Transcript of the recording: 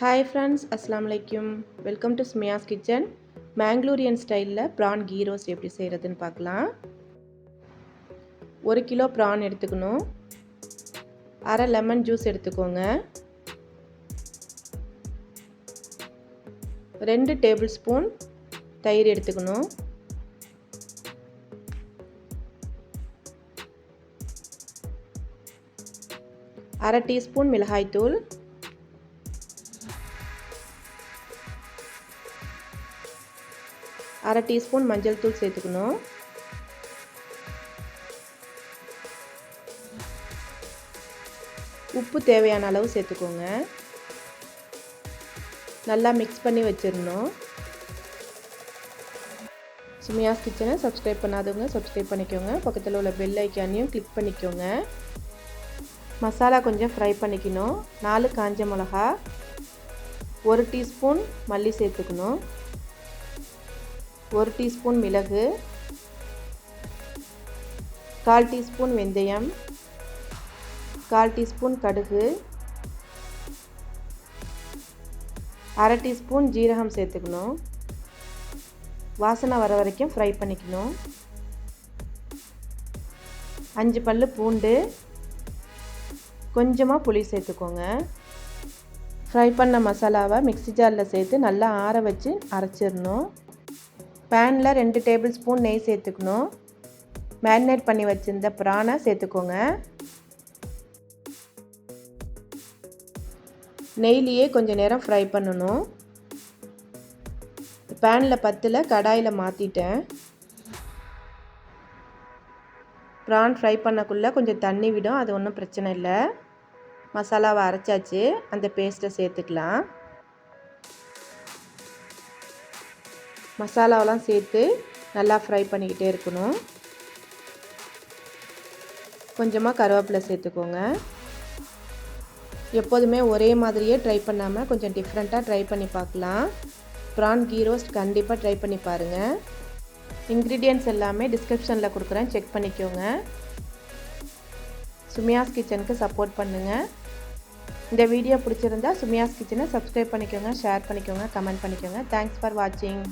Hi friends, Assalamu alaikum. Welcome to Smiya's Kitchen. Mangalorean ஸ்டைலில் prawn ghee roast எப்படி செய்கிறதுன்னு பார்க்கலாம். 1 கிலோ prawn எடுத்துக்கணும். அரை லெமன் ஜூஸ் எடுத்துக்கோங்க. 2 டேபிள் ஸ்பூன் தயிர் எடுத்துக்கணும். அரை டீஸ்பூன் மிளகாய் தூள், அரை டீஸ்பூன் மஞ்சள் தூள் சேர்த்துக்கணும். உப்பு தேவையான அளவு சேர்த்துக்கோங்க. நல்லா மிக்ஸ் பண்ணி வச்சிடணும். சுமியாஸ் கிச்சனை சப்ஸ்கிரைப் பண்ணாதவங்க சப்ஸ்கிரைப் பண்ணிக்கோங்க. பக்கத்தில் உள்ள பெல் ஐக்கானையும் கிளிக் பண்ணிக்கோங்க. மசாலா கொஞ்சம் ஃப்ரை பண்ணிக்கணும். 4 காஞ்ச மிளகா, 1 டீஸ்பூன் மல்லி சேர்த்துக்கணும். 1 டீஸ்பூன் மிளகு, 1/4 டீஸ்பூன் வெந்தயம், 1/4 டீஸ்பூன் கடுகு, அரை டீஸ்பூன் ஜீரகம் சேர்த்துக்கணும். வாசனை வர வரைக்கும் ஃப்ரை பண்ணிக்கணும். 5 பல்லு பூண்டு, கொஞ்சமாக புளி சேர்த்துக்கோங்க. ஃப்ரை பண்ண மசாலாவை மிக்ஸி ஜாரில் சேர்த்து நல்லா ஆற வச்சு அரைச்சிடணும். பேனில் 2 டேபிள் ஸ்பூன் நெய் சேர்த்துக்கணும். மேரினேட் பண்ணி வச்சுருந்த பிரானை சேர்த்துக்கோங்க. நெய்லியே கொஞ்சம் நேரம் ஃப்ரை பண்ணணும். பேனில் பத்தில் கடாயில் மாற்றிட்டேன். ப்ரான் ஃப்ரை பண்ணக்குள்ளே கொஞ்சம் தண்ணி விடும், அது ஒன்றும் பிரச்சனை இல்லை. மசாலாவை அரைச்சாச்சு, அந்த பேஸ்ட்டை சேர்த்துக்கலாம். மசாலாவெல்லாம் சேர்த்து நல்லா ஃப்ரை பண்ணிக்கிட்டே இருக்கணும். கொஞ்சமாக கருவேப்பிலை சேர்த்துக்கோங்க. எப்போதுமே ஒரே மாதிரியே ட்ரை பண்ணாமல் கொஞ்சம் டிஃப்ரெண்ட்டாக ட்ரை பண்ணி பார்க்கலாம். ப்ரான் கீ ரோஸ்ட் கண்டிப்பாக ட்ரை பண்ணி பாருங்கள். இன்க்ரீடியன்ட்ஸ் எல்லாமே டிஸ்கிரிப்ஷனில் கொடுக்குறேன், செக் பண்ணிக்கோங்க. சுமியாஸ் கிச்சனுக்கு சப்போர்ட் பண்ணுங்கள். இந்த வீடியோ பிடிச்சிருந்தா சுமியாஸ் கிச்சனை சப்ஸ்கிரைப் பண்ணிக்கோங்க, ஷேர் பண்ணிக்கோங்க, கமெண்ட் பண்ணிக்கோங்க. தேங்க்ஸ் ஃபார் வாட்சிங்.